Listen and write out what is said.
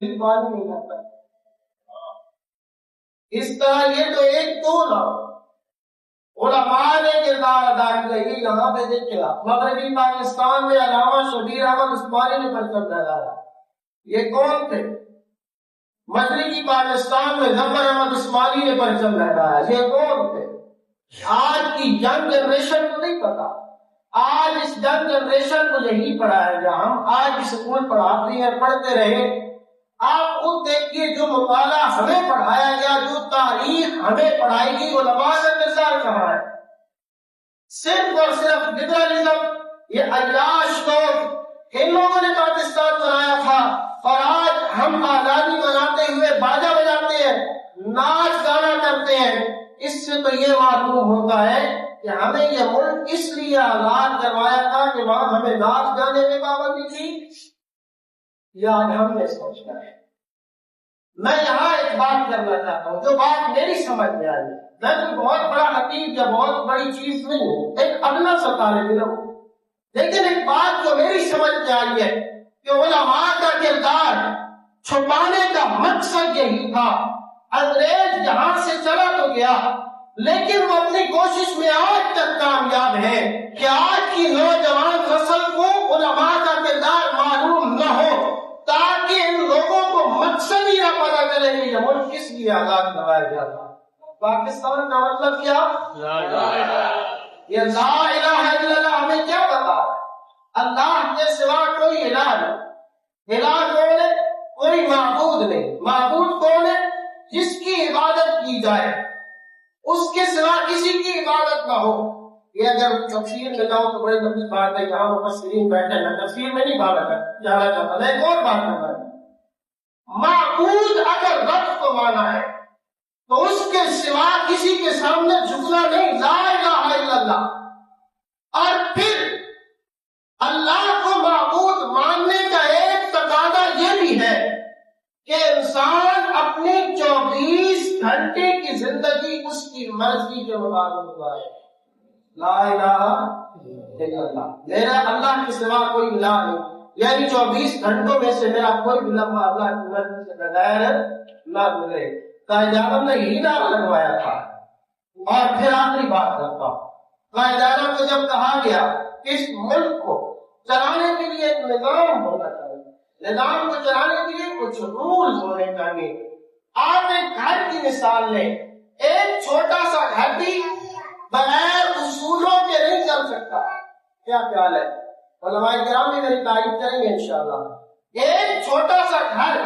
بات نہیں کرتا. اس طرح یہ تو ایک طول علماء نے کردار ادا کیا. یہ یہاں پہ دیکھے گا مغربی پاکستان میں علامہ شبیر احمد عثمانی نے پرچم لہرایا. یہ کون تھے؟ مشرقی پاکستان میں ظفر احمد عثمانی نے پرچم لہرایا. یہ کون تھے؟ آج کی ینگ جنریشن کو نہیں پتا. آج اس ینگ جنریشن کو یہی پڑھایا گیا. ہم آج اسکول پڑھاتے ہیں، پڑھتے رہے. آپ خود دیکھیے جو مطالعہ ہمیں پڑھایا گیا، جو تاریخ ہمیں پڑھائی گئی، علماء کا کردار کہاں ہے؟ صرف اور صرف لبرلزم، یہ عیاش لوگ، ان لوگوں نے پاکستان بنایا تھا. اور آج ہم آزادی مناتے ہوئے باجا بجاتے ہیں، ناچ گانا کرتے ہیں. اس سے تو یہ معلوم ہوتا ہے کہ ہمیں یہ ملک اس لیے آزاد کروایا تھا کہ وہاں ہمیں ناچ گانے میں پابندی تھی. یہ آج ہم نے سوچنا ہے. میں یہاں ایک بات کرنا چاہتا ہوں جو بات میری سمجھ میں آئی. میں کوئی بہت بڑا حقیق یا بہت بڑی چیز نہیں ہوں، ایک ادنا سا طالب علم ہوں. لیکن ایک بات جو میری سمجھ میں آئی ہے کہ علماء کا کردار چھپانے کا مقصد یہی تھا. انگریز یہاں سے چلا تو گیا، لیکن وہ اپنی کوشش میں آج تک کامیاب ہے کہ آج کی نوجوان نسل کو علماء کا کردار معلوم نہ ہو، تاکہ ان لوگوں کو مقصد ہی نہ پتا چلے کہ یہ ملک کس لیے آزاد کروایا گیا تھا. پاکستان کا مطلب کیا؟ یہ لا الہ الا اللہ ہمیں کیا بتا؟ اللہ کے سوا کوئی الہ نہیں. الہ کون ہے؟ کوئی معبود نہیں. معبود کون ہے؟ جس کی عبادت کی جائے، اس کے سوا کسی کی عبادت نہ ہو. یہ اگر تفسیر میں جاؤ تو بڑے لمبی بات ہے، یہاں مفسرین بیٹھے ہیں، تفسیر میں نہیں جانا چاہتا. میں ایک اور بات کرنا ہے. معبود اگر رب کو مانا ہے تو اس کے سوا کسی کے سامنے جھکنا نہیں. لا الہ الا اللہ. اور پھر اللہ کو معبود ماننے کا ایک تقاضا یہ بھی ہے کہ انسان اپنی 24 گھنٹے کی زندگی اس کی مرضی کے مطابق گزارے. لا الہ الا اللہ. میرا اللہ کے سوا کوئی الہ نہیں، یعنی 24 گھنٹوں میں سے میرا کوئی بھی لمحہ اللہ کی مرضی سے بغیر نہ گزرے. قائد اعظم نے یہی نعرہ لگوایا تھا. اور پھر آخری بات کرتا ہوں. قائد اعظم کو جب کہا گیا کہ اس ملک کو چلانے کے لیے ایک نظام ہونا چاہیے، نظام کو چلانے کے لیے کچھ رولز ہونے چاہیے. آپ ایک گھر کی مثال لیں. ایک چھوٹا سا گھر بھی بغیر اصولوں کے نہیں چل سکتا. کیا خیال ہے؟ علماء کرام بھی میری تعریف کریں گے انشاءاللہ. ایک چھوٹا سا گھر